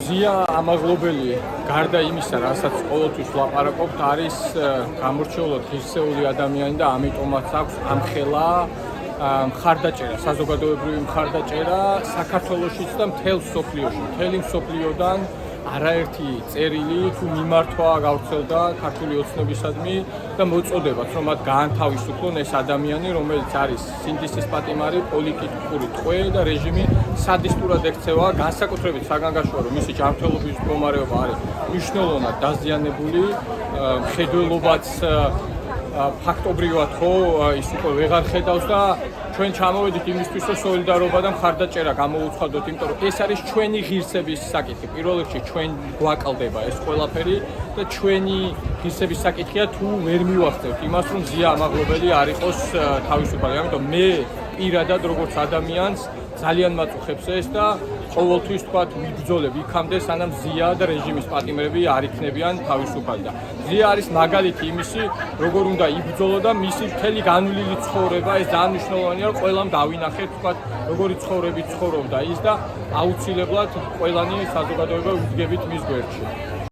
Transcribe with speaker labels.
Speaker 1: ზია ამაღლობელი გარდა იმისა, რასაც ყოველთვის ვლაპარაკობთ, არის გამორჩეულად ღირსეული ადამიანი და ამიტომაც აქვს ამხელა მხარდაჭერა, საზოგადოებრივი მხარდაჭერა საქართველოშიც და მთელ მსოფლიოში. მთელი მსოფლიოდან არაერთი წერილი თუ მიმართვა გავრცელდა ქართული ოცნებისადმი და მოწოდებაც, რომ მათ გაანთავისუფლონ ეს ადამიანი, რომელიც არის სინდისის პატიმარი, პოლიტიკური ტყვე და რეჟიმი სადისტურად ექცევა, განსაკუთრებით საგანგაშოა, რომ მისი ჯანმრთელობის მდგომარეობა არის მნიშვნელოვნად დაზიანებული, მხედველობაც ფაქტობრივად ხო ის უკვე ვეღარ ხედავს და ჩვენ ჩამოვედით იმისთვის, რომ სოლიდარობა და მხარდაჭერა გამოუცხადოთ, იმიტომ რომ ეს არის ჩვენი ღირსების საკითხი. პირველ რიგში ჩვენ გვაკლდება ეს ყველაფერი და ჩვენი ღირსების საკითხია თუ ვერ მივახცევთ იმას, რომ ზია ამაღლობელი არ იყოს თავისუფალი. ამიტომ მე პირადად როგორც ადამიანს ძალიან მაწუხებს ეს და ყოველთვის თქვათ ვიბრძოლებ იქამდე, სანამ ზია და რეჟიმის პატიმრები არ იქნებიან თავისუფალი. და ზია არის მაგალითი იმისი, როგორ უნდა იბრძოლო და მისი მთელი განვლილი ცხოვრება, ეს ძალიან მნიშვნელოვანია, რომ ყველამ დავინახეთ, თქვათ, როგორი ცხოვრებით ცხოვრობდა ის და აუცილებლად ყველანი საზოგადოება ვიდგებით მის გვერდში.